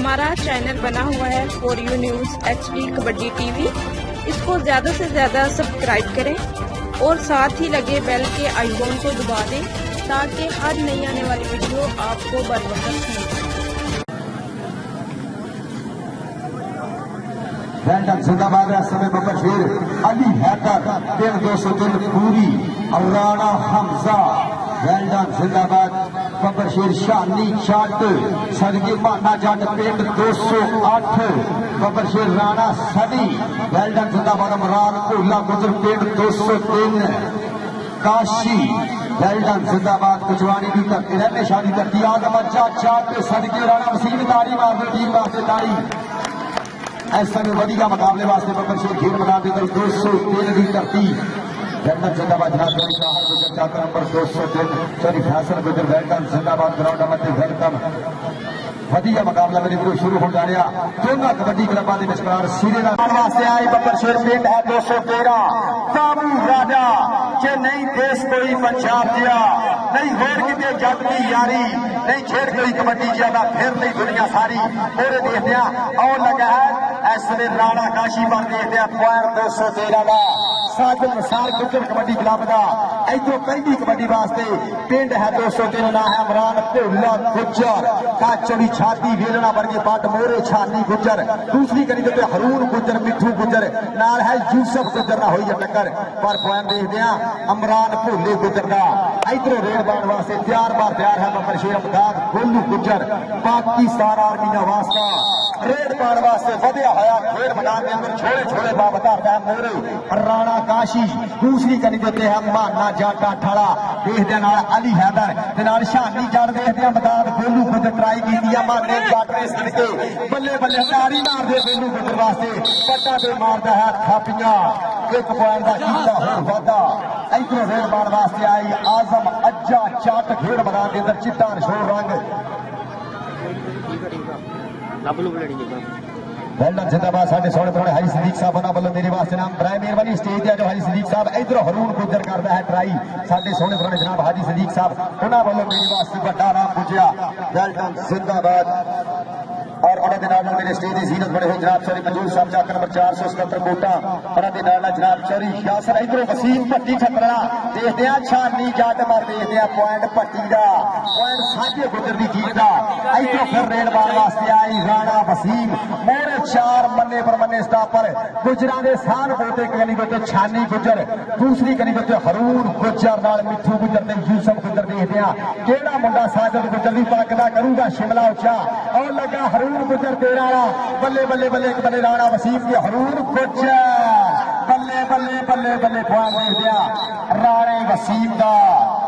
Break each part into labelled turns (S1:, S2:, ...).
S1: हमारा चैनल बना हुआ है for you news HD kabaddi TV। इसको ज़्यादा से ज़्यादा सब्सक्राइब करें और साथ ही लगे बेल के आइकॉन को दबा दें ताकि हर नई आने वाली वीडियो आपको बर वक्त मिले।
S2: जिंदाबाद समय बबरशेर अली हैदर 203 पूरी राणा हमजा वेल्डन जिंदाबाद बबरशेर शानी जट सदगी माना जट पिंड 208 बबरशेर राणा सदी वेल्डन जिंदाबाद इमरान भोला गुजर पिंड 203 काशी वेल्डन जिंदाबाद कुचवानी की धरती रहने शादी धरती आजम जट सदगी राणा वसीम तारी मारने टीम वास्ते तारी इस समय वधिया मुकाबले वास्ते बबरशेर खेल मैदान के अंदर 203 की धरती वेल्डन जिंदाबाद जनाब नंबर 203 सॉरी फैसल गुजर वेल्डन जिंदाबाद ग्राउंड मध्य वेलकम वधिया मुकाबला मेरे गुरु शुरू हो जा रहा दोनों कबड्डी क्लबों के विचकार सिरे वास्ते आए बबरशेर पिंड है 213 बाबू राजा जे नहीं देश कोई पंजाब दिया नहीं होर किते जग की यारी नहीं छेड़ कोई कबड्डी ज्यादा फिर नहीं दुनिया सारी पूरे देखते और लगा है इस समय राणा काशी बन देखते हैं पॉइंट 213 का साजन सार गुजर कबड्डी क्लब का इधरों पहली कबड्डी वास्ते पिंड है 203 ना है इमरान भोला गुजर का चौड़ी छाती वेलना वर्गे बट मोरे छाती गुजर दूसरी करी देते हरूण गुजर मिठू गुजर नाल है यूसफ गुजर ना हुई टक्कर पर पॉइंट देखते हैं इमरान भोले गुजर का इधरों रेड बाण वास्ते तैयार है बबरशेर अमदाद गोलू गुजर पाकिस्तान आर्मी नवाज का रेड बाण वास्ते वधिया होया खेल मैदान के अंदर छोड़े छोड़े बाबता है मोरे राणा काशी दूसरी करी देते हैं माना जाटा ठाड़ा देखते अली हैदर शानी जट देखते मदाद गोलू खुद ट्राई की माने जट ने सदके बल्ले बल्ले तारी मार दे गोलू खुद वास्ते पट्टा पे मारता है थापियां एक पॉइंट का कीता वादा इधर रेड बाण वास्ते आई आजम अज्जा जट खेल मैदान के अंदर चिट्टा शोर रंग वेल्डन जिंदाबाद साढ़े सोने थोड़े हरी सदीक साहब बना बोलो मेरे वास्ते नाम बराए मेहरबानी स्टेज दिया जो हरी सदीक साहब इधर हरूण गुजर करता है ट्राई साढ़े सोने थोड़े जनाब हाजी सदीक साहब उन्होंने बोलो मेरे वास्ते बड़ा राम पूछया वेल्डन जिंदाबाद और उन्होंने मेरे स्टेज की जीनत बड़े हुए जनाब चौरी मंजूर साहब चाक नंबर 477 कोटा उन्होंने जनाब चौरी यासर इधरों वसीम भट्टी छतरा देखते हैं छानी जट मर देखते हैं पॉइंट भट्टी का पॉइंट साझे गुजर की जीत का इधरों फिर रेड बाण वास्ते आई राणा वसीम मोरे चार मन्ने पर मन्ने स्टाफ पर गुजरा के सान पोते कली बोते छानी गुजर दूसरी कली बोते हरूण गुजर नाल मिठू गुजर ते यूसफ गुजर देखते हैं केड़ा मुंडा साजद गुजर की पग दा करूंगा शिमला उचा और लगा हरूण गुजर तेरा बल्ले बल्ले बल्ले एक बल्ले राणा वसीम की हरूण गुजर बल्ले बल्ले बल्ले बल्ले पॉइंट देखते राणे वसीम का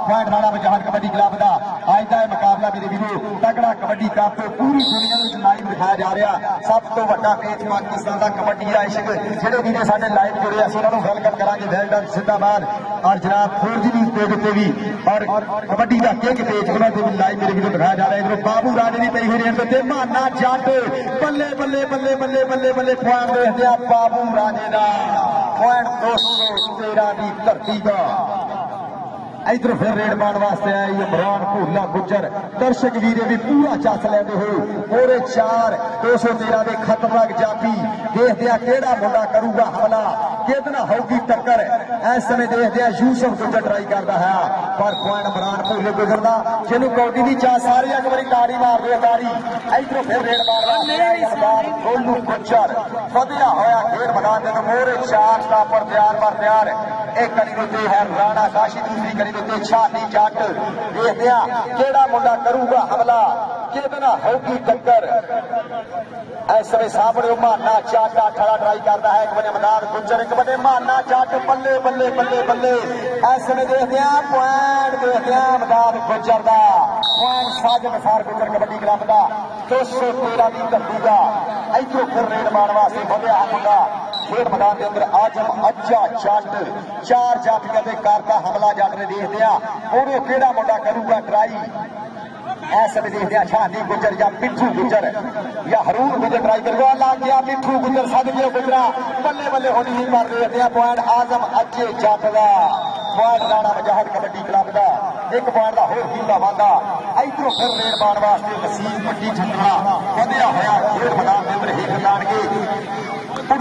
S2: पॉइंट राणा बजाहट कबड्डी क्लब का आज का मुकाबला मेरे वीडियो तगड़ा कबड्डी कप पूरी दुनिया में लाइव दिखाया जा रहा सब तो बड़ा पेच पाकिस्तान का कबड्डी का इश्क जेडे वीरे साडे लाइव जुड़े असं उन्होंने वेलकम करांगे वेल्डन जिंदाबाद और जनाब 4G न्यूज़ पेज पे भी और कबड्डी का किंग पेज उन्होंने भी लाइव मेरे वीडियो दिखाया जा रहा है इधर बाबू राजे की पई हुई रेड पे माना जट बल्ले बल्ले बल्ले बल्ले बल्ले बल्ले पॉइंट देखते हैं बाबू राजे का पॉइंट 213 की धरती का इधर फिर रेड बाण वास्ते आई इमरान भोला गुजर दर्शक वीरे भी पूरा चस लेते हो पूरे 4 213 के खतरनाक जाफी देखते हैं केड़ा मुंडा करूगा हमला कितना होगी टक्कर इस समय देखते हैं यूसफ गुजर ट्राई करता है पर पॉइंट इमरान भोले गुजर का जिन्होंने कौडी की चाह सारी एक बारी तारी मार दे तारी इधर फिर रेड बाण गोलू गुजर वधिया होया खेल मैदान के मोरे 4 स्टाफ पर तैयार एक करी देते है राणा काशी दूसरी करी देते छाती जट देखते केड़ा मुंडा करूगा हमला कितना होगी टक्कर इस समय सामने माना जट अठाड़ा ट्राई करता है एक बने मदाद गुजर एक बने माना जट बल्ले बल्ले बल्ले बल्ले इस समय देखते हैं पॉइंट देखते हैं मदाद गुजर का पॉइंट साजन सार गुजर कबड्डी क्लब का 213 की धरती का इधरों फिर रेड बाण वास्ते वधिया मुंडा खेल मैदान के अंदर आजम अज्जा जट 4 जाफिया के करता हमला जट ने देखते हैं उन्होंने केड़ा मुंडा करूगा ट्राई ऐसे में देखते हैं छानी गुजर या मिठू गुजर या हरूण गुजर ट्राई करवा ला गया मिठू गुजर सद गया गुजरा बल्ले बल्ले होनी ही मार देते हैं पॉइंट आजम अज्जे जट का पॉइंट राणा मजाहट कबड्डी क्लब का एक पॉइंट का होर कीता वादा इधरों फिर रेड बाण वास्ते वसीम भट्टी छतरा वधिया होया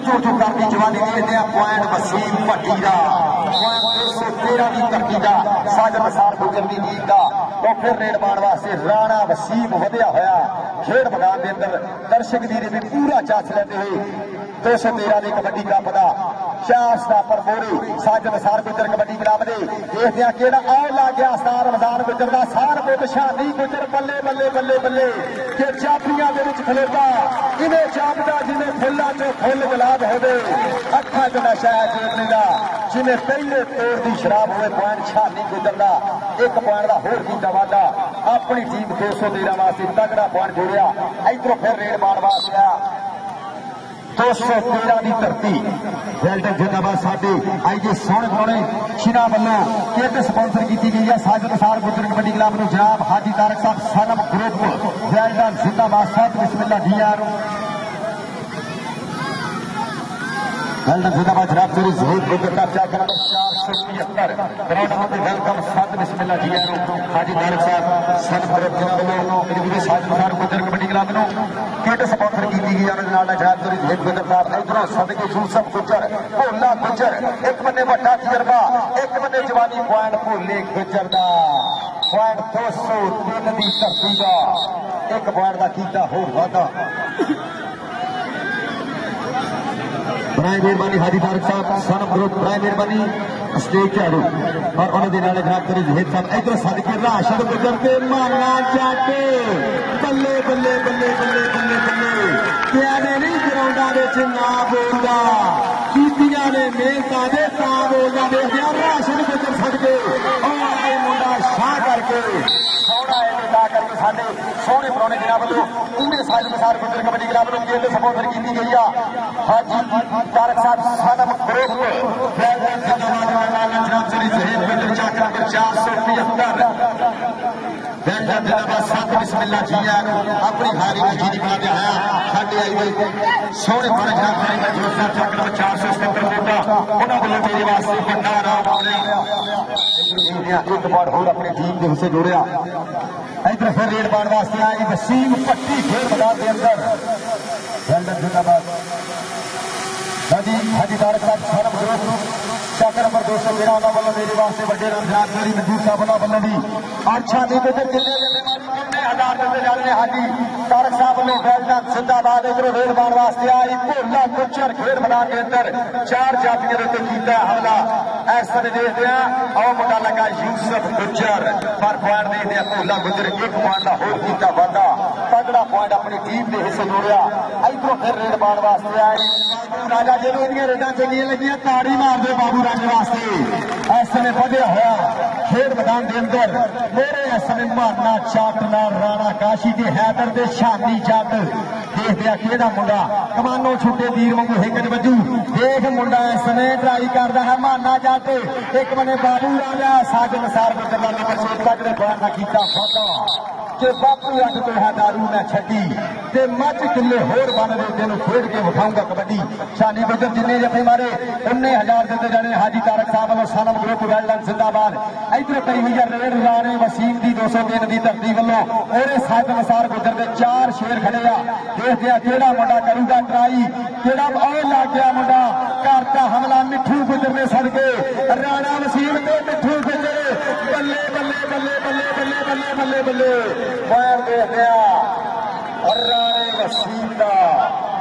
S2: चो चो करती जवानी देखते हैं पॉइंट वसीम भट्टी का पॉइंट 213 की धरती का साजन सार गुजर की जीत का तो फिर रेड पाने वास्ते राणा वसीम वधिया होया खेड मैदान के अंदर दर्शक दी भी पूरा चाच लेते हुए 213 की कबड्डी कप का चार स्टापर मोरी साजन सार गुजर कबड्डी क्लब ने देखते हैं कि आओ ला गया सार रमजान गुजर का सार बुद्ध शादी गुजर बल्ले बल्ले बल्ले बल्ले के चापियां दे विच खलोता इन्हें चापदा जिन्हें फुल्लां चो फुल गुलाब होवे अखा च नशा है देखने का जिन्हें पहले तोड़ की शराब हुए पॉइंट शादी गुजर का एक पॉइंट का होर कीता वादा अपनी टीम 213 वास्ते तगड़ा पॉइंट जोड़िया इधरों फिर रेड मार वास्ते 213 की धरती वेल्डन जिंदाबाद साडे आई जे सोहने सोहने शिरा वालों किट स्पॉन्सर की गई है साजन सार गुजर कबड्डी क्लब में जनाब हाजी तारक साहब सनम ग्रुप वेल्डन जिंदाबाद साहब बिस्मिल्लाह जी आरो वेल्डन जिंदाबाद जनाब तेरी जरूर गुजर का चाक नंबर 475 ग्राउंड में वेलकम साथ बिस्मिल्लाह जी आरो हाजी तारक साहब सनम ग्रुप जनाब वालों इधर साजन सार गुजर कबड्डी क्लब में किट स्पॉन्सर की गई है जनाब तेरी जरूर गुजर साहब इधरों सदके यूसुफ गुजर भोला गुजर एक बन्ने वड्डा तजर्बा एक बन्ने जवानी पॉइंट भोले गुजर का पॉइंट 203 की धरती का एक पॉइंट का कीता होर वादा बराए मेहरबानी हाजी तारक साहब सनम ग्रुप बराए मेहरबानी स्टेज के आड़ू और उन्होंने जनाब तेरी जहेद साहब इधर सदके राशद गुजर के माना चाटे बल्ले बल्ले बल्ले बल्ले बल्ले बल्ले प्यारे नहीं ग्राउंडा ना बोलता कीतियां ने मेहनता ने ता बोलता देखिया राशद गुजर सदके और मुंडा शाह करके सोना करके साढ़े सोहने पुराने जनाब वालों पूरे साजन सार गुजर कबड्डी क्लब में गेट स्पॉन्सर की गई है हाजी तारक साहब सनम ग्रुप जनाब श्री जहेद गुजर चाक नंबर 475 जिंदाबाद साथ बिस्मिल्लाह जी अपनी हारी मशीनी बना के आया साढ़े आई हुई सोहने पुराने जनाब चाक नंबर 477 कोटा उन्होंने बोलो मेरे वास्ते बड़ा आराम आ रहा एक बार होर अपनी टीम के हिस्से जोड़िया इधर फिर रेड पाने वास्ते आई वसीम भट्टी खेल मैदान के अंदर वेल्डन जिंदाबाद हाजी तारक साहब सनम ग्रुप चाक नंबर 213 उन्होंने वालों मेरे वास्ते बड़े रमजान मेरी मजदूर साहब उन्होंने वालों भी और शादी को हजार देते जा रहे हाजी तारक साहब ने वेल्डन जिंदाबाद इधरों रेड पाने वास्ते आई भोला गुजर खेल मैदान के अंदर चार जातियों के कीता हमला इस तरह देखते हैं और मुंडा लगा यूसुफ गुजर पर पॉइंट देखते हैं भोला गुजर एक पॉइंट का होर कीता वादा तगड़ा पॉइंट अपनी टीम के हिस्से जोड़िया इधरों फिर रेड पाने वास्ते आए राजा जी इन रेडा चंगियां लगियां ताड़ी मार दे बाबू राजे वास्ते इस समय बढ़िया होया खेल मैदान के अंदर मेरे इस समय मारना चाटना राणा काशी के हैदर दे शानी जट देखते केड़ा मुंडा कमानो छुट्टे तीर वांगू हिकन वजू देख मुंडा इस समय ट्राई करता है मारना जट एक बने बाबू राजा साजन सार गुजर का नंबर 6 तगड़े पॉइंट का कीता वादा कि बापू अज तो है दारू न छड्डी ते मच किले होर बन दे तेन खेड के विखाऊंगा कबड्डी शानी गुजर जिन्ने जफे मारे 19,000 देते जाने हाजी तारक साहब वालों सनम ग्रुप वेल्डन जिंदाबाद इधर कई हुई है रेड राणे वसीम की 203 की धरती वालों और साजन सार गुजर के 4 शेर खड़े आ देखते हैं केड़ा मुंडा करूगा ट्राई केड़ा और लग गया मुंडा करता हमला मिठू गुजर ने सदके राणा वसीम के मिठू गुजर बल्ले बल्ले बल्ले बल्ले बल्ले बल्ले बल्ले बल्ले पैर देखते और राणे वसीम का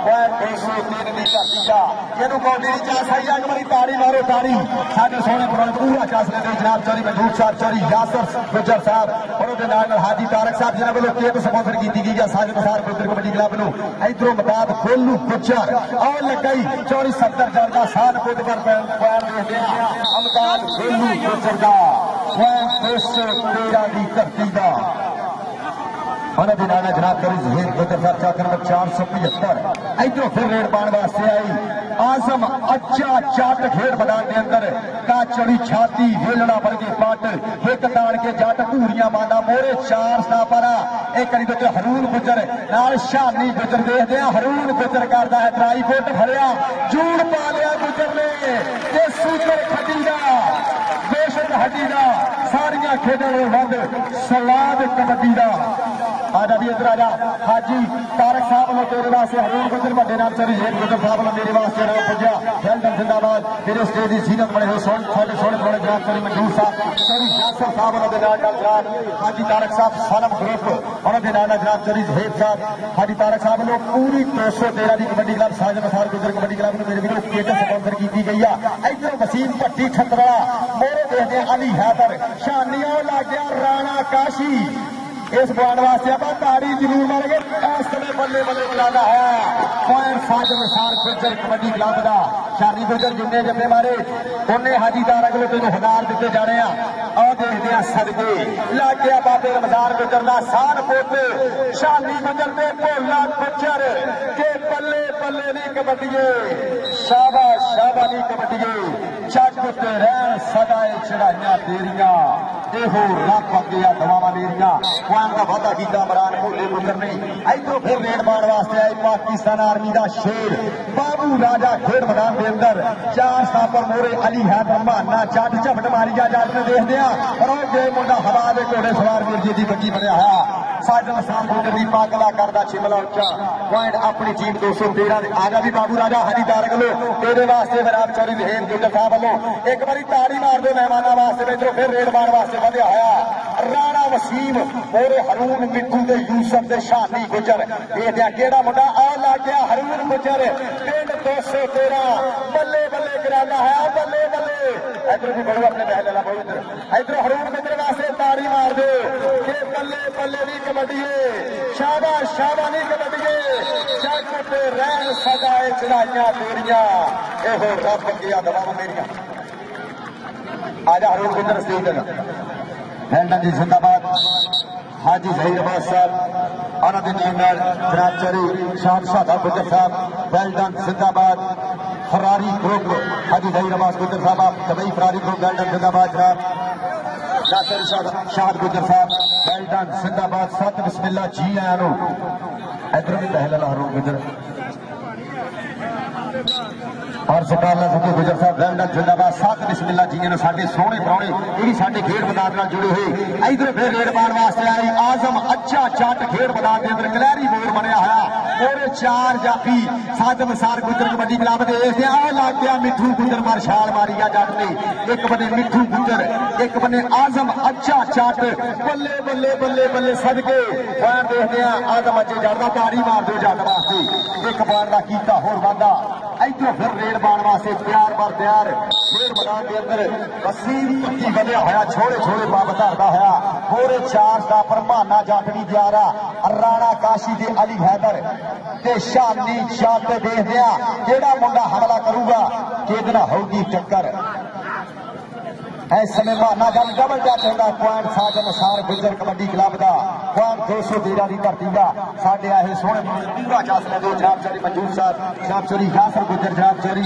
S2: पैर 203 की धरती का ਇਹਨੂੰ ਕੌਡੀ ਦੀ ਚਾਸ ਆਈ ਆ ਇੱਕ ਤਾੜੀ ਮਾਰੋ ਤਾੜੀ ਸਾਡੇ ਸੋਹਣੇ ਪੁਰਾਣੇ ਪੂਰਾ ਚਾਸ ਲੈਂਦੇ ਜਨਾਬ ਚੌਰੀ ਮਜੂਦ ਸਾਹਿਬ ਚੌਰੀ ਯਾਸਰ ਗੁਜਰ ਸਾਹਿਬ ਔਰ ਉਹਦੇ ਨਾਲ ਹਾਜੀ ਤਾਰਕ ਸਾਹਿਬ ਜਿਹਨਾਂ ਵੱਲੋਂ ਕੇਕ ਸਪਾਂਸਰ ਕੀਤੀ ਗਈ ਹੈ ਸਾਜਨ ਸਾਰ ਗੁਜਰ ਕਬੱਡੀ ਕਲੱਬ ਨੂੰ ਇਧਰੋਂ ਮਤਾਬ ਖੋਲੂ ਗੁਜਰ ਔਰ ਲੱਗਾ ਚੌਰੀ 70 ਜਨ ਦਾ ਸਾਨ ਪੁੱਟ ਕਰ ਪੈਰ ਦੇਖਦੇ ਆ ਅਮਦਾਦ ਖੋਲੂ ਗੁਜਰ ਦਾ ਪੈਰ 213 ਦੀ ਧਰਤੀ ਦਾ जनाब करी जहेद गुजर साहब चाक नंबर 475 इधरों फिर रेड पाने वास्ते आई आजम अच्छा चाट खेड मैदान के अंदर का चढ़ी छाती वेलड़ा बन के पट हिक तान के जट भूरिया मांदा मोरे 4 स्टापर एक करी तो रून गुजर नाल शानी गुजर देखते हैं रून गुजर करता है ट्राई फुट फड़िया जूड़ पा लिया गुजर ने सूत्र खड्डी का बेशक हड्डी का सारिया ਸਾਰੀਆਂ ਖੇਡਾਂ ਨੂੰ ਵੱਧ ਸਵਾਦ ਕਬੱਡੀ ਦਾ आजा भी इधर आजा हाजी तारक साहब ने तेरे वास्ते हरून गुजर बड़े नाम चली जेब गुजर साहब ने मेरे वास्ते नाम पुजा वेलडन जिंदाबाद मेरे स्टेज की जीनत बड़े हो सोने सोने सोने थोड़े जनाब चली मंजूर साहब चली यासर साहब ने नाम जनाब हाजी तारक साहब सनम ग्रुप उन्होंने नाम जनाब चली जेब साहब हाजी तारक साहब ने पूरी 213 की कबड्डी क्लब साजन मसार गुजर कबड्डी क्लब ने मेरे वीरों केटर स्पॉन्सर की गई है इधर वसीम भट्टी खतरा मोरे देखते अली हैदर शानियों लग गया राणा काशी इस बॉल वास्ते आप ताड़ी जरूर मारेंगे इस समय बल्ले बल्ले बुलाना है पॉइंट साजन मसार गुजर कबड्डी क्लब का शानी गुजर जिन्ने जमे मारे उन्हें हाजी तारक ने तेन हजार दिते जाने और देखते हैं सदके लग गया बाबे रमजान गुजर का सान पोते शानी गुजर ने भोला गुजर के बल्ले बल्ले नहीं कबड्डीए शाबाश शाबा नहीं कबड्डीए चक उत्ते रहन सदाए चढ़ाइया तेरिया एहो रब अगे दवावां मेरिया पॉइंट का वादा किया इमरान भोले गुजर ने इधरों फिर रेड मारने वास्ते आए पाकिस्तान आर्मी का शेर बाबू राजा खेड मैदान के अंदर चार स्टापर मोरे अली हैदर बहाना चट झपट मारी जा जट ने देखते हैं और जे मुंडा हवा के घोड़े सवार वीर जी की बग्गी बनया है साजन साहब गुजर की पागला करदा शिमला उच्चा पॉइंट अपनी टीम 213 आजा भी बाबू राजा हरी तारक लो तेरे वास्ते विराट चौरी लहेन गुजर साहब वालों एक बारी ताड़ी मार दो मेहमानों वास्ते इधरों फिर रेड मारने वास्ते वधिया होया राणा वसीम मोरे हरून मिट्टू के यूसफ के शानी गुजर देखते केड़ा मुंडा आ लग गया हरून गुजर पिंड 213 बल्ले बल्ले कराना है बल्ले बल्ले इधर भी बड़ो अपने बहल ला बहुत इधर हरून गुजर वास्ते ताड़ी मार दो के बल्ले बल्ले नहीं कबड्डीए शाबाश शाबा नहीं कबड्डीए चक पे रहन सदाए चढ़ाइया तेरिया एहो रब अगे दवावां मेरिया आजा हरून गुजर स्टेज वेलडन जी जिंदाबाद हाजी जहीर अब्बास साहब उन्होंने टीम जनाब चौरी शाम शादा गुजर साहब वेलडन जिंदाबाद फरारी ग्रुप हाजी जहीर अब्बास गुजर साहब दुबई फरारी ग्रुप वेलडन जिंदाबाद जनाब नासिर शाद गुजर साहब वेलडन जिंदाबाद सत बिस्मिल्ला जी आया इधर भी पहले हरून गुजर और सरकार गुजर साहब वेलडन जिंदाबाद साथ बिस्मिल्ला जी ने साडे सोहने प्राणे ये साडे खेड मैदान नाल जुड़े हुए इधर फिर रेड मारने वास्ते आई आजम अच्छा चट खेड मैदान के अंदर गलहरी बोर बनया होया पूरे चार जाफी साजन मसार गुजर कबड्डी क्लब के देखते आ लग गया मिठू गुजर मार छाल मारी आ जट ने एक बने मिठू गुजर एक बने आजम अच्छा चट बल्ले बल्ले बल्ले बल्ले सदके पॉइंट देखते हैं आजम अजे जड़दा ताड़ी मार दो जट वास्ते एक पॉइंट का कीता होर वादा इधरों फिर रेड मारने वास्ते प्यार बर प्यार खेड मैदान के अंदर वसीम पत्ती बलिया होया छोड़े छोड़े बाब धरदा होया पूरे चार स्टापर बहाना जाटनी दियारा राणा काशी दे अली हैदर ते शानी चट देखदे आ जेड़ा मुंडा हमला करूगा किहदे नाल होगी टक्कर इस समय बहाना गल डबल जट होगा पॉइंट साजन सार गुजर कबड्डी क्लब का पॉइंट 213 की धरती का साडे आए सोहने पूरा चास ले जनाब चौरी मंजूर साहब जनाब चौरी यासर गुजर जनाब चौरी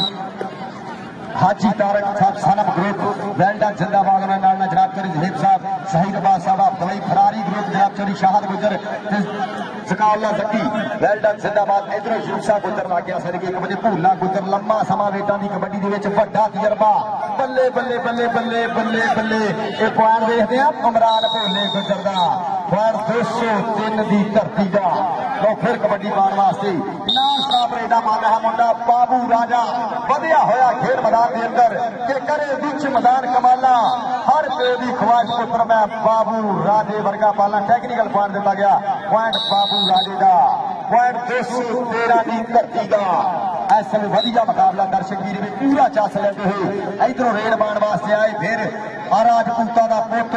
S2: हाजी तारक साहब सनम ग्रुप वेलडन जिंदाबाद जनाब चौरी जहीब साहब शहीद अब्बास साहब दवाई फरारी ग्रुप जनाब चौरी शाहद गुजर जकाउल्ला जक्की वेलडन जिंदाबाद इधर यूसा गुजर लग गया सर एक बजे भूला गुजर लम्मा समा वेटा की कबड्डी के वड्डा तजर्बा बल्ले बल्ले बल्ले बल्ले बल्ले बल्ले ये पॉइंट देखते हैं इमरान भोले गुजर का पॉइंट 203 की धरती का लो फिर कबड्डी पाने वास्ते नाम साहब रेडा मार रहा मुंडा बाबू राजा वधिया होया खेड मैदान के अंदर के करे विच मैदान कमाला हर पे की ख्वाहिश पुत्र मैं बाबू राजे वर्गा पालना टेक्निकल पॉइंट दिता गया पॉइंट बाबू राजे का पॉइंट 213 की धरती का इस समय वधिया मुकाबला दर्शक वीर भी पूरा चास लेते हुए इधरों रेड मारने वास्ते आए फिर राजपूता का पुत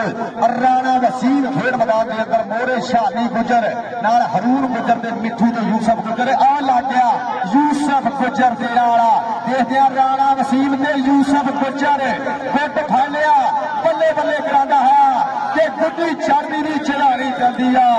S2: राणा वसीम खेड मैदान के अंदर मोरे शानी गुजर नाल हरून गुजर दे मिठू ते यूसफ गुजर आ लग गया यूसफ गुजर दे नाल देखते राणा वसीम ते यूसफ गुजर गुट फैलिया बल्ले बल्ले करांदा है कि गुड्डी चढ़नी नहीं चढ़ानी पैंदी आ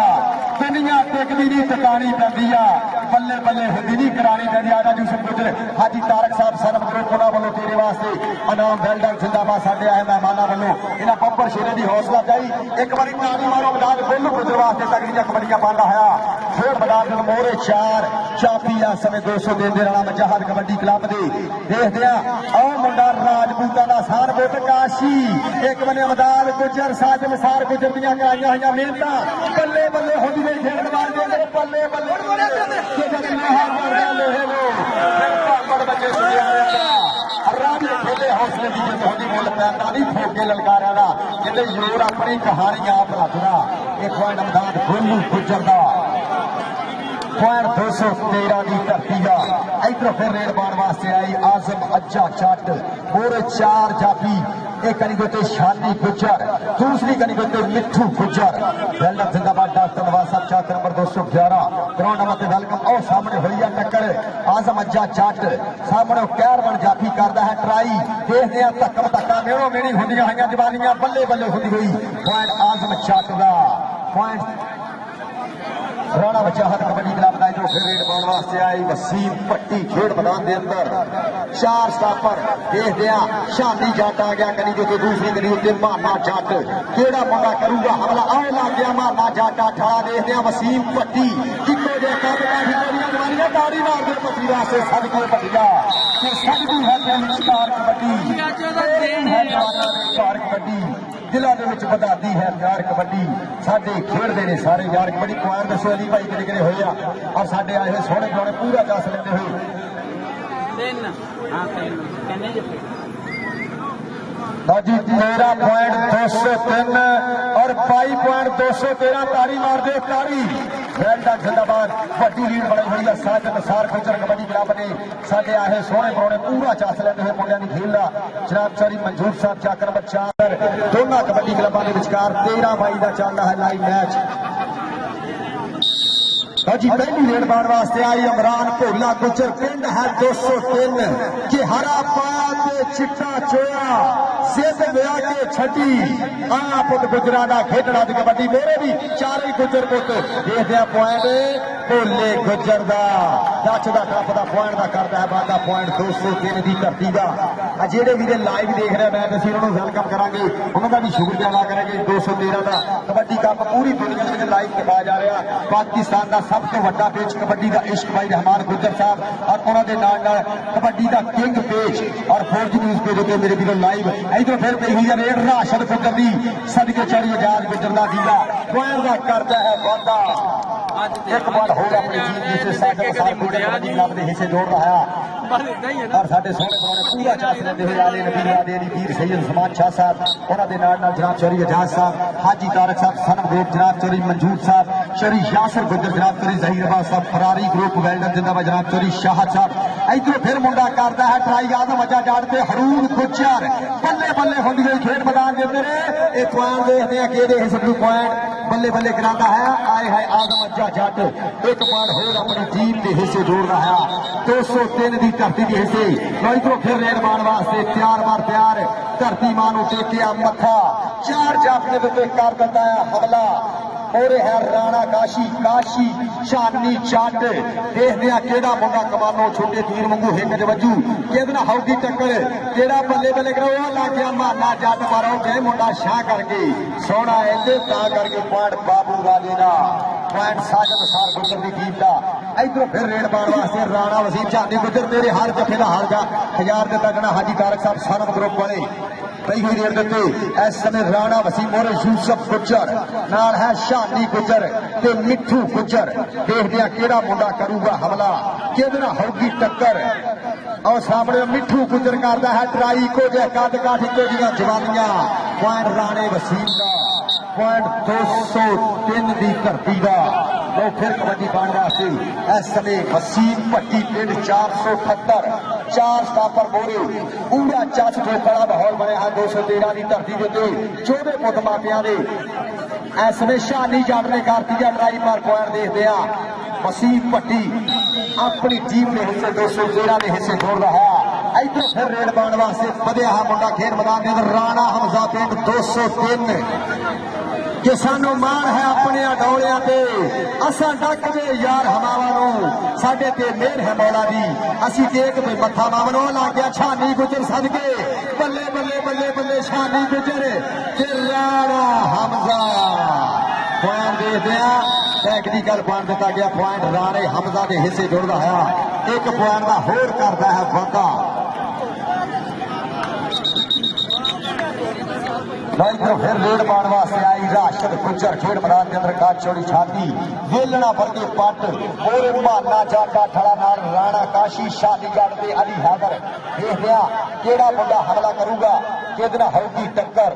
S2: दुनिया टिकदी नहीं टकानी पैंदी आ बल्ले बल्ले होंगी नहीं करानी चाहिए। आजा यूसुफ गुजर हाजी तारक साहब सनम ग्रुप उन्होंने वालों तेरे वास्ते इनाम वेलडन जिंदाबाद साडे आए मेहमानों वालों इन्हां बब्बर शेरे की हौसला चाहिए। एक बार ताली मारो मैदान गोलू गुजर वास्ते तगड़ियां कबड्डियां पाता है फिर मैदान मोरे 4 चापी आ समय 200 देंदे राणा मजाहर कबड्डी क्लब दे देखदे आ मुंडा राजपूतां दा सान बुत काशी एक बने मैदान गुजर साजन सार गुजर दियां कराईयां होईयां मेहनतां बल्ले बल्ले होंदी गई खेड मैदान दे अंदर बल्ले बल्ले के जद लोहा मारदा लोहे लो फिर पापड़ बच्चे सुनिया राज खेले हौसले की जिद होंदी मुल पैंदा नहीं ठोके ललकारियां दा जिहदे जोर अपनी कहानी आप रखदा एक पॉइंट मैदान गोलू गुजर दा पॉइंट 213 की धरती का इधर फिर रेड पाने वास्ते आई आजम अज्जा चट पूरे 4 जाफी एक कनिगोते शानी गुजर दूसरी कनिगोते मिठू गुजर वेलडन जिंदाबाद डॉक्टर नवाज साहब चाक नंबर 211 ग्राउंड नंबर वेलकम और सामने हुई है टक्कर आजम अज्जा चट सामने कैरवन जाफी करता है ट्राई देखते हैं धक्का धक्का मेड़ो मेड़ी होंदियां होईयां जवानियां बल्ले बल्ले होंदी हुई पॉइंट आजम चट का पॉइंट राणा वजाहत कबड्डी क्लब का जो फिर रेड पाने वास्ते आई वसीम पट्टी खेड मैदान के अंदर 4 स्टापर देखते हैं शानी जट आ गया कनी जो दूसरी कनी उत्ते माना जट केड़ा मुंडा करूगा हमला आओ लग गया माना जट अठाड़ा देखते हैं वसीम पट्टी कितो जे कद काठी गोलियां जवानियां ताड़ी मार दे पट्टी वास्ते सदके पटिया ते सदकी है ते स्टार कबड्डी दिलों के बताती है प्यार कबड्डी साडे खेडते ने सारे यार कबड्डी पॉइंट दसो अली भाई किहड़े किहड़े होए आ और साडे आए हुए सोहणे सोहणे पूरा दस लेंदे होए जी 13.203 और 22.213 तारी मार दे तारी वेलडन जिंदाबाद वड्डी लीड बनाई हुई है साजन सार गुजर कबड्डी क्लब ने साडे आए सोहणे परोने पूरा चास लेंदे हुए मुंडियां दी खेला जनाब चौरी मंजूर साहब चाकर नंबर 4 दोनों कबड्डी क्लबां दे विचकार 13 मई का चलता है लाइव मैच जी पहली रेड पाने वास्ते आई इमरान भोला गुजर पिंड है 203 कि हरा पाया चिट्टा चोया सिद्ध ब्याह के छठी आ पुत गुजरा का खेडना दी कबड्डी मेरे भी 4 ही गुजर पुत देखते हैं पॉइंट भोले गुजर का टच का टफ का पॉइंट का करता है बादा पॉइंट 203 की धरती का जेडे भी लाइव देख रहे मैच असं उन्होंने वेलकम करांगे उन्होंने भी शुक्रिया अदा करेंगे 213 का कबड्डी कप पूरी दुनिया में लाइव दिखाया जा रहा पाकिस्तान का सब तो बड़ा पेज कबड्डी का इश्क भाई रहमान गुजर साहब और उन्होंने कबड्डी का किंग पेज और 4G न्यूज पेज होते मेरे भी लाइव इधर फिर पी हुई है रेड राशद गुजर की सदके चढ़ी आजाद गुजर का दीदा पॉइंट का करता है वादा एक बार हो अपनी जीत जिसे साजन सार गुजर कबड्डी क्लब के हिस्से जोड़ रहा है और साडे सोहणे परोने पूरा चास लेंदे हुए आले नबी आदेरी वीर सैयद उस्मान शाह साहब उन्होंने जनाब चौरी एजाज साहब हाजी तारक साहब सनम ग्रुप जनाब चौरी मंजूर साहब चौरी यासर गुजर जनाब चौरी जहीर अब्बास साहब फरारी ग्रुप वेलडन जिंदाबाद जनाब चौरी शाहद साहब इधर फिर मुंडा करता है ट्राई आदम अजा जाड़ते हरूर गुजर बल्ले बल्ले होंदी हुई खेड मैदान के अंदर ये पॉइंट देखते हैं कि सबू पॉइंट बल्ले बल्ले कराता है आए है आदम अजा जट एक पॉइंट होर अपनी टीम के हिस्से जोड़ रहा है 203 की धरती के हिस्से इधरों फिर रेड मान वास्ते तैयार बार तैयार धरती मां टेकिया मथा 4 जाफिया के कर दिता है हमला और है राणा काशी काशी शानी चट देखते हैं केड़ा मुंडा कमानो छोटे तीर वांगू हिंग च वजू कि हाउदी टक्कर केड़ा बल्ले बल्ले करो लग गया माना जट मारो गए मुंडा शाह करके सोना इधर ता करके पॉइंट बाबू वाले का पॉइंट साजन सार गुजर की टीम का इधरों फिर रेड पाने वास्ते राणा वसीम चांदी गुजर मेरे हर जफे का हाल का 1000 देता गना हाजी तारक साहब सनम ग्रुप वाले पई हुई रेड देते इस समय राणा वसीम और यूसुफ गुजर नाल है शानी गुजर ते मिठू गुजर देखते हैं केड़ा मुंडा करूगा हमला किहदे नाल होगी टक्कर और सामने मिठू गुजर करता है ट्राई को जे कद काठी को दियां जवानियां पॉइंट राणे वसीम का पॉइंट 203 की धरती का लो फिर कबड्डी पाने वास्ते इस समय वसीम पट्टी पिंड 478 4 स्टापर बोरे पूरा चच ठोकड़ा माहौल बने है 213 की धरती के उत्ते 14 पुत मापिया ने इस समय शानी जट ने करती है ट्राई पर पॉइंट देखते हैं वसीम पट्टी अपनी टीम के हिस्से 213 के हिस्से जोड़ रहा है इधर फिर रेड पाने वास्ते बधिया मुंडा खेल मैदान के अंदर राणा हमजा पिंड 203 कि सानू मान है अपने डोलियां ते असा डक दे यार हमावा साडे ते मेहर है मौला दी असी टेक पे मत्था मावनो ला गया छानी गुजर सदके बल्ले बल्ले बल्ले बल्ले छानी गुजर ते राणा हमजा पॉइंट देखते हैं टेक्निकल पॉइंट दिता गया पॉइंट राणे हमजा के हिस्से जुड़ता है एक पॉइंट का होर करता है वादा फिर रेड पाने वास्ते आई राशद गुजर खेड मैदान के अंदर काट चौड़ी छाती वेलना वर्गे पट और बहाना जाटा ठड़ा नाल राणा काशी शालीगढ़ के अली हैदर देखते हैं केड़ा मुंडा हमला करूगा किहदे नाल होगी टक्कर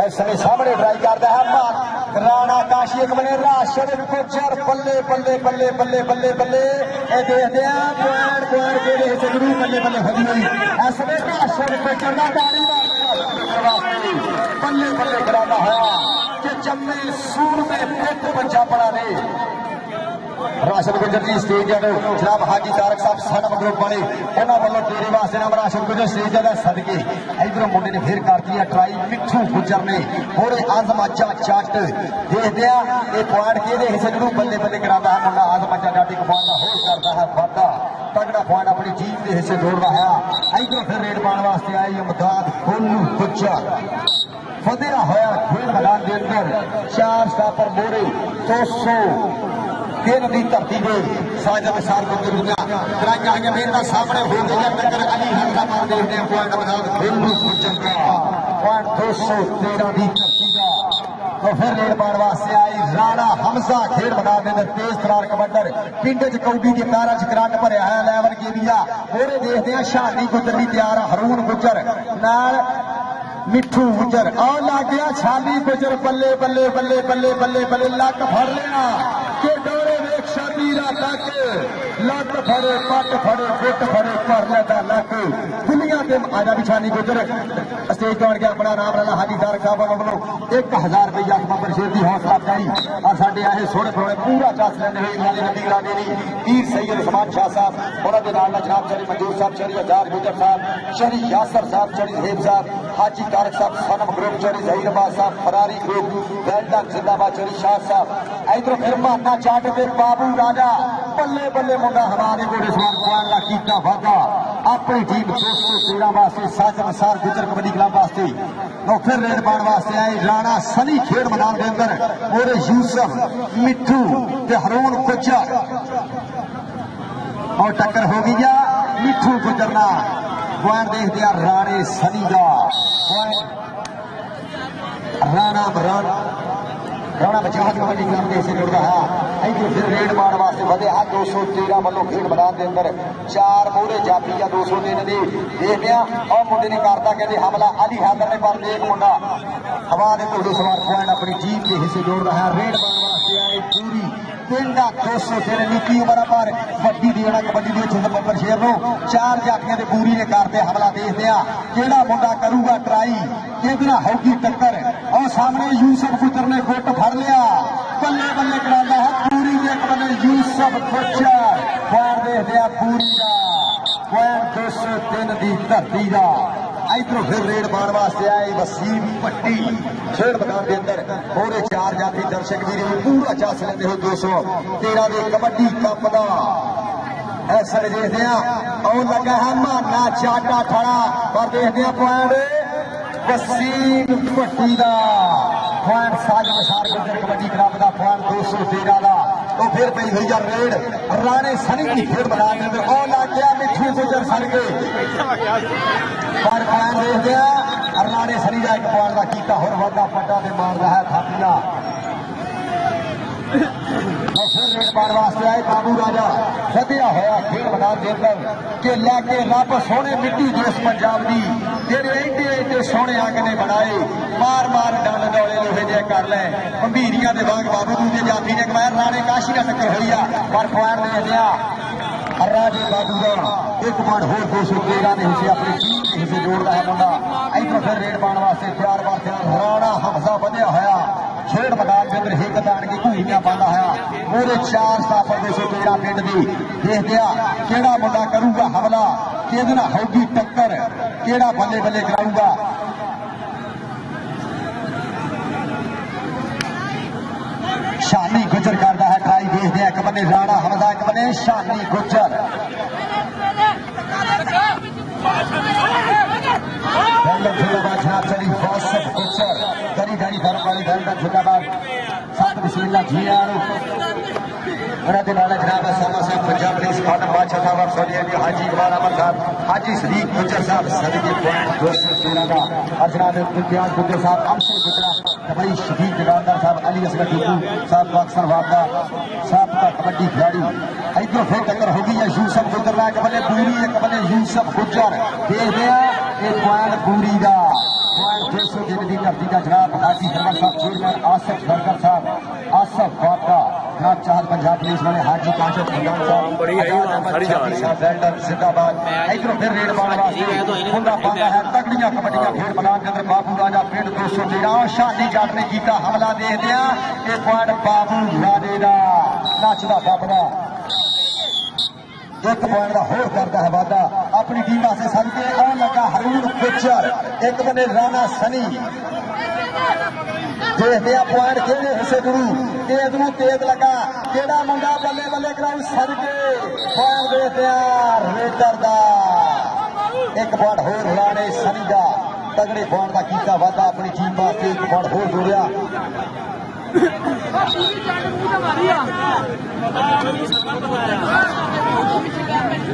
S2: ऐसे सामने ट्राई करता है राणा काशी एक बने राशद गुजर बल्ले बल्ले बल्ले बल्ले बल्ले बल्ले देखते हैं पॉइंट पॉइंट के जरूर बल्ले बल्ले खड़ी हुई ऐसे राशद गुजर का ताली बल्ले बल्ले कराना है कि जम्मे सूर में पेट बच्चा पड़ा ने राशद गुजर जी स्टेज जनाब हाजी तारक साहब सनम ग्रुप वाले उन्होंने वालों तेरे वास्ते नाम राशद गुजर स्टेज का सदके इधरों मुंडे ने फिर कर दिया ट्राई मिठू गुजर ने थोड़े आजम अज्जा चट देखते हैं ये पॉइंट के हिस्से जरूर बल्ले बल्ले कराता है मुंडा आजम अज्जा डाटी को पॉइंट का होल्ड करता है वादा तगड़ा पॉइंट अपनी टीम के हिस्से जोड़ रहा है इधरों फिर रेड पाने वास्ते आई इमदाद गोलू गुजर फतेहा होया खेल मैदान के अंदर 4 स्टापर मोरे 200 खेल की धरती में साजद सार मेहनत सामने हो गई है टक्कर अली हैदर देखते हैं पॉइंट गोलू गुजर का पॉइंट 213 की धरती का तो फिर रेड पाने वास्ते आई राणा हमजा खेल मैदान के अंदर तेज तरार कबड्डर पिंड च कौडी के पैर च करंट भरिया है लेवल के भी मोरे देखते हैं शादी गुजर भी तैयार हरून गुजर नाल मिठू गुजर और लग गया छाली गुजर बल्ले बल्ले बल्ले बल्ले बल्ले बल्ले लक फड़ लेना के डोरे वेख शर्मीला तक लक फड़े पट फड़े गुट फड़े कर लेता लक दुनिया के आजा भी छाली गुजर स्टेज दौड़ के अपना नाम रहा हाजी तारक साहब वालों 1000 रुपया बबर शेर की हौसला अफजाई और साढ़े आए सोने थोड़े पूरा चास लेने हुए इन्होंने नबी राणे दी पीर सैयद उस्मान शाह साहब उन्होंने नाल जनाब शरी मंजूर साहब शरी आजाद गुजर साहब शरी यासर साहब शरी हेब साहब हाजी तारक साहब सनम ग्रुप चौरी जहीराबाद साहब फरारी ग्रुप वेलडन जिंदाबाद चौरी शाह साहब इधर फिर बहाना चाट के बाबू राजा बल्ले बल्ले मुंडा हमारे घोड़े सवार पॉइंट का कीता वादा अपनी टीम 213 वास्ते साजन सार गुजर कबड्डी क्लब वास्ते तो फिर रेड पाने वास्ते आए राणा सनी खेड मैदान के अंदर और यूसुफ मिठू ते हरून गुजर और टक्कर हो गई या मिठू गुजरना पॉइंट देखते हैं राणे सनी का राणा राणा बचाव कबड्डी क्लब के से जुड़ता है फिर रेड मार वास्ते बढ़े 213 वालों खेड मैदान के अंदर 4 मोहरे जाफी या 203 दी देखते हैं और मुंडे ने करता कहते हमला अली हैदर ने पर एक मुंडा हवा के घोड़े सवार पॉइंट अपनी टीम के हिस्से जोड़ रहा है रेड मार वास्ते आए पूरी पिंडा 213 निकी उम्र पर वड्डी देना कबड्डी के छे बब्बर शेर नो 4 जाफियां ते पूरी ने करते हमला देखते हैं केड़ा मुंडा करूगा ट्राई कितना होगी टक्कर और सामने यूसुफ गुजर ने गुट फड़ लिया बल्ले बल्ले कराता है पूरी एक बने यूसुफ गुजर पॉइंट देखते हैं पूरी का पॉइंट 203 की धरती का इधरों फिर रेड पाने वास्ते आए वसीम पट्टी खेड मैदान के अंदर पूरे 4 जाती दर्शक भी पूरा चास लेते हो 213 के कबड्डी कप का ऐसा देखते हैं और लगा है माना चाटा ठड़ा और देखते हैं पॉइंट वसीम पट्टी का पॉइंट साजन सार गुजर कबड्डी क्लब का पॉइंट 213 का तो फिर पी हुई रेड राणे सनी की खेड मैदान के अंदर और लग गया मिठू गुजर सर के पर पॉइंट देखते हैं राणे सनी का एक पॉइंट का कीता होर वादा पट्टा से मार रहा है थापिया फिर रेड पाने वास्ते आए बाबू राजा फतेहा होया खेल मैदान के अंदर के लैके रब सोने मिट्टी जिस पंजाब की जेडे एडे एडे सोने अंग ने बनाए मार मार डल डोले लोहे जे कर ले गंभीरिया के वांग बाबू दूजे जाफी ने कमाया राणे काशी का टक्कर हुई है पर पॉइंट दे दिया राजे बाबू का एक पॉइंट होर 213 ने हिस्से अपनी टीम के हिस्से जोड़ता है मुंडा इधर फिर रेड पाने वास्ते तैयार वास्ते राणा हमजा बनिया होया खेड मैदान के अंदर हिक तान की घूमियां पाता है पूरे 4 स्टाफर 213 पिंड की देखते केड़ा मुंडा करूगा हमला किहदे नाल होगी टक्कर केड़ा बल्ले बल्ले कराऊगा। शानी गुजर करता है ट्राई, देखते हैं एक बने राणा हमजा, एक बने शानी गुजर। जनाब चली वासिफ गुजर गरी गरी धर्म वाली जिंदाबाद सात बिस्मिल्लाह जी जनाब सामा साहब पंजाब पुलिस खानम बादशाह साहब सोनिया जी हाजी इकबाल अहमद साहब हाजी सदीक गुजर साहब सदीक पॉइंट 213 का और जनाब इम्तियाज गुजर साहब अमशर गुजरा कबई शफीक जगानदार साहब अली असगर टीपू साहब पाकिस्तान वापदा साहब का कबड्डी खिलाड़ी इधर फिर टक्कर होगी या यूसफ गुजर का एक बने पूरी एक बने यूसफ गुजर देखते हैं एक पॉइंट पूरी का पॉइंट 200 दिन की धरती का जनाब हाजी सरवर साहब चेयरमैन आसिफ बरकर साहब आसिफ वापदा जनाब चाहत पंजाब पुलिस वाले हाजी काशिफ खंडान साहब जिंदाबाद इधर फिर रेड मारने वास्ते खुदा पाता है तगड़ियां कबड्डियां खेल मैदान के अंदर बाबू राजा पिंड 213 शादी जाट ने किया हमला देखते हैं एक पॉइंट बाबू राजे का नचदा टपदा एक पॉइंट का होर करता है वादा अपनी टीम वास्ते सदके आने लगा हरून गुजर एक बने राणा सनी देखते हैं पॉइंट केड़े हिस्से गुरु तेज नू तेज लगा केड़ा मुंडा बल्ले बल्ले कराऊ सदके पॉइंट देखते हैं रेडर का एक पॉइंट होर राणे सनी का तगड़े पॉइंट का किया वादा अपनी टीम वास्ते एक पॉइंट होर जोड़िया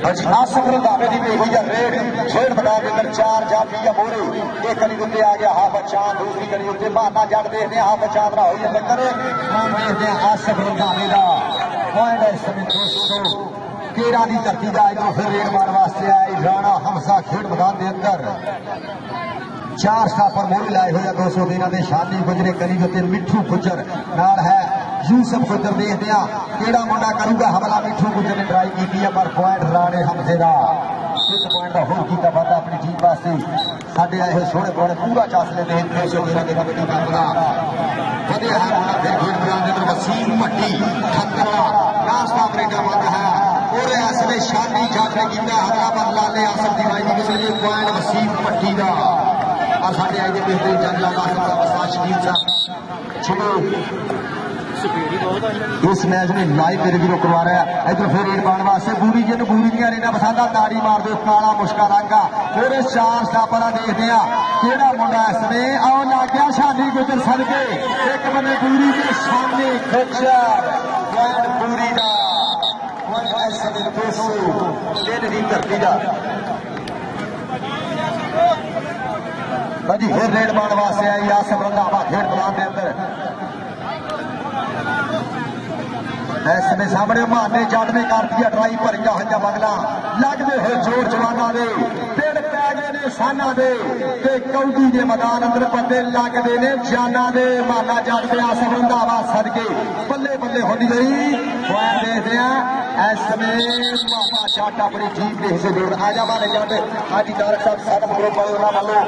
S2: आसिफ रंधावे की भी हुई है रेड खेल मैदान के अंदर चार जाफी या मोरे एक गली उत्ते आ गया हाफ चांद दूसरी गली उत्ते बहाना जट देखते हैं हाफ चांद ना हुई टक्कर हम देखते हैं आसिफ रंधावे का पॉइंट है इस समय 200 केड़ा की धरती का इधर फिर रेड मारने वास्ते आए राणा हमसा खेल मैदान के अंदर चार स्टापर मोड़ी लाए हुए 200 दिन के शादी गुजरे गली उत्ते मिठू गुजर नाल है यूसफ गुजर देखते हैं केड़ा मुंडा करूगा हमला मिठू गुजर ने ट्राई की है पर पॉइंट राणे हमजे का एक पॉइंट का होर किया वादा अपनी टीम वास्ते साडे आए सोहने पौने पूरा चास लेते हैं 200 दिन के कबड्डी का वधिया है फिर खेल मैदान के अंदर वसीम भट्टी खतरा नास्ता ब्रेका वादा है और ऐसे शादी जाट ने किया हमला पर लाले आसफ दी वाई की पॉइंट वसीम भट्टी का और साढ़े आगे बेहतरीन इस मैच में लाइव मेरे भी करवा रहा है इधर फिर रेड पाने वास्ते बूरी जिन बूरी दियां रेडा पसंदा ताड़ी मार दो काला मुश्का रंगा पूरे चार स्टापरा देखते हैं केड़ा मुंडा इसमें आओ लग गया शादी गुजर सदके एक बने बूरी के सामने गुजर पॉइंट बूरी का पॉइंट समय 200 दिन की धरती का भाजी फिर रेड मारने वास्ते आई आसिफ रंधावा खेल मैदान के अंदर ऐसे सामने माने जट ने कर दिया ट्राई भरिया हुई बगला लगते हुए जोर जवाना दे पिंड पै गए ने साना दे कौडी के मैदान अंदर बंदे लगते ने जाना दे माना जट ने आसिफ रंधावा सदके बल्ले बल्ले होनी गई पॉइंट देखते हैं इस समय मामा जट अपनी टीम के हिस्से जोड़ आजा माने जट हाजी तारक साहब साडा ग्रुप वालों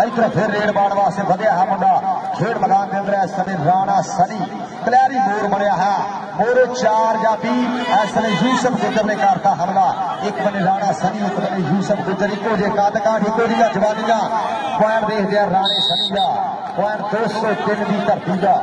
S2: इधर फिर रेड मारने वास्ते वधिया है मुंडा खेल मैदान के अंदर इस समय राणा सनी कलैरी मोर बनया है मोरे चार जाफी इस समय यूसफ गुजर ने करता हमला एक बने राणा सनी एक बने यूसफ गुजर इको जे कद काठ इको जी जवानियां पॉइंट देखते हैं राणे सनी का पॉइंट 203 की धरती का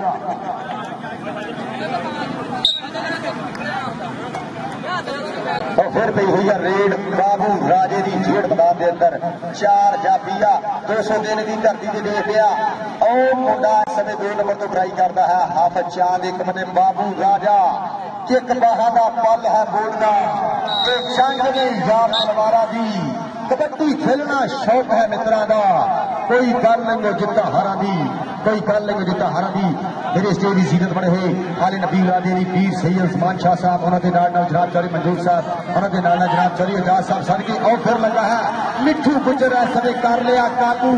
S2: और फिर पी हुई है रेड बाबू राजे की जेड़ मैदान के अंदर चार जाफिया 200 दिन की धरती से देखते हैं मुंडा इस समय 2 नंबर तो ट्राई करता है हाफ चांद एक बने बाबू राजा एक बाहा का पल है बोलना जंग ने याद तलवारा दी कबड्डी खेलना शौक है मित्रा का कोई गल नहीं जिता हारा दी कोई गल नहीं जिता हारा दी मेरे स्टेज की सीरत बने हुए आले नबी राजे दी पीर सैयद उस्मान शाह साहब उन्होंने जनाब चौरी मंजूर साहब उन्होंने जनाब चौरी एजाज साहब सदके और फिर लगा है मिठू गुजर समय कर लिया काबू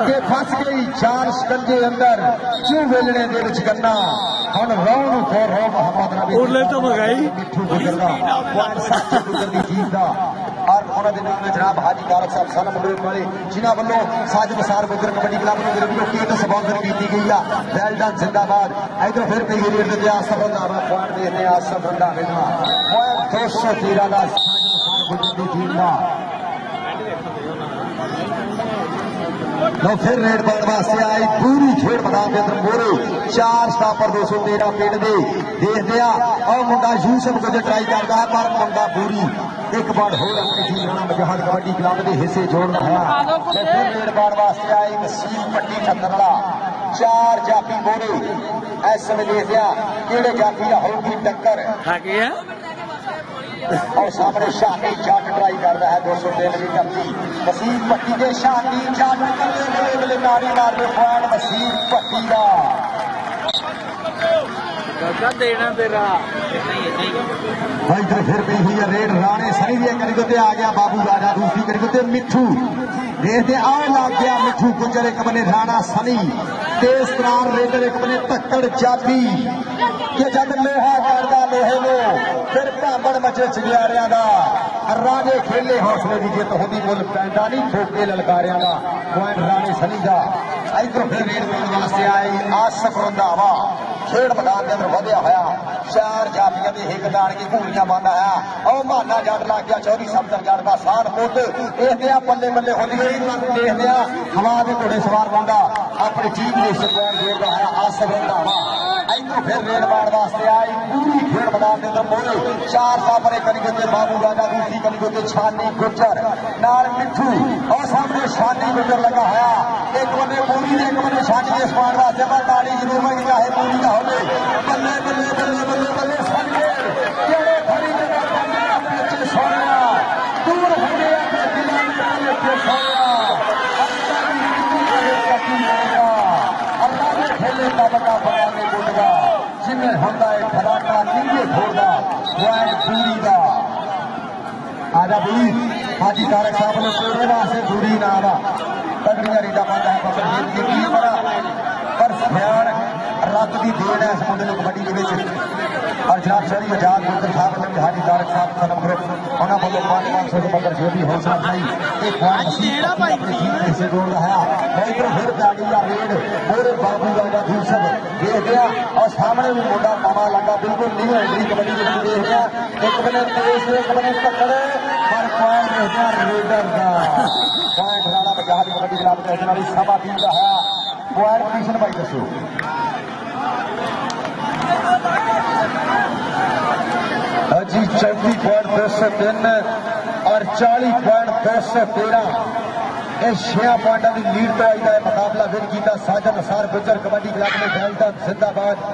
S2: के फस गई जान शिकंजे अंदर क्यों वेलने दे विच गन्ना हम रौन फॉर रो मोहम्मद नबी मिठू गुजर का पॉइंट 7 गुजर की जीत का और उन्होंने जनाब हाजी तारक साहब साना मंडल वाले जिन्हों वालों साज बसार गुजर कबड्डी क्लब को किट स्पॉन्सर की गई है वेल डन जिंदाबाद इधर फिर P red Asif Randhawa point देते हैं आसिफ रंधावे का पॉइंट 213 का गुजर की टीम का लो फिर रेड पाने वास्ते आई पूरी खेड मैदान के अंदर मोरे 4 स्टापर 213 पिंड दे देखते और मुंडा यूसफ गुजर ट्राई करता है पर मुंडा पूरी एक बार होर अपनी टीम राणा मजहर कबड्डी क्लब के हिस्से जोड़ना है। फिर रेड पाने वास्ते आई नसीब पट्टी छतरला 4 जाफी मोरे इस समय देखते किहड़े जाफी होगी टक्कर और सामने शानी जट ट्राई कर रहा है 293 करती वसीम भट्टी के शानी जट करते नारी मार के पॉइंट वसीम भट्टी का
S3: देना तेरा
S2: इधर फिर गई हुई है रेड राणे सनी दिए करीब आ गया बाबू राजा दूसरी करीब मिठू देखते आ लग गया मिठू गुजर एक बने राणा सनी तेज तरार रेडर एक बने तक्कड़ जाफी कि जब लोहा करदा लोहे लो फिर भांबड़ मचे चलियारियां दा राजे खेले हौसले की जित होगी मुल पैंदा नहीं ठोके ललकारियां दा पॉइंट राणे सनी का इधर फिर रेड पाने वास्ते आई आसफ रंधावा खेड मैदान के अंदर वधिया होया 4 जाफियां के हिक दान की घूरियां बंद है और माना जट लग गया चौरी सब्तर जट का सान पुत देखते बल्ले बल्ले होती देखते हवा के घोड़े सवार बंदा अपनी टीम के पॉइंट जोड़ता है आसफ रंधावा इधर फिर रेड मार वास्ते आई पूरी खेड मैदान के अंदर मोरे 4 सापरे कनिगोते बाबू राजा दूसरी कनिगोते छानी गुजर नाल मिठू और सामने छानी गुजर लगा होया एक बने पूरी एक बने छानी के स्पान वास्ते मैं ताली जरूर मंगी चाहे पूरी का होवे बल्ले बल्ले बल्ले बल्ले बल्ले संगेर केड़े खड़ी जगह पंजा बच्चे सोनिया दूर होने अपने दिलों में बच्चे सोनिया अल्लाह ने खेले का बड़ा बड़ा ने गुटगा जिन्हें होता है खराटा नीचे छोड़दा पॉइंट पूरी का आजा भी हाजी तारक साहब ने पूरे वास्ते दूरी ना आवा तगड़िया रीटा पाता है पकड़ की बड़ा पर ध्यान रत की देन है इस मुंडे ने कबड्डी के और जनाब शहरी आजाद गुजर साहब हाजी तारक साहब सनम ग्रुप उन्होंने बोलो 500 के बकर जो भी हौसला अफजाई एक पॉइंट अपनी टीम के हिस्से जोड़ रहा है इधर फिर गाड़ी या रेड पूरे बाबू राजा दूसर देख गया और सामने भी मुंडा नवा लगा बिल्कुल न्यू एंट्री कबड्डी के लिए देख गया एक बने तेज एक बने पकड़े पर पॉइंट देखा रेडर का पॉइंट राणा मजहर कबड्डी क्लब के खिलाड़ी सभा टीम का है पॉइंट पोजीशन भाई दसो जी 34.203 और 40.213 इस 6 पॉइंटों की लीड तो आई है मुकाबला विन किया साजन असार गुजर कबड्डी क्लब ने जिंदाबाद।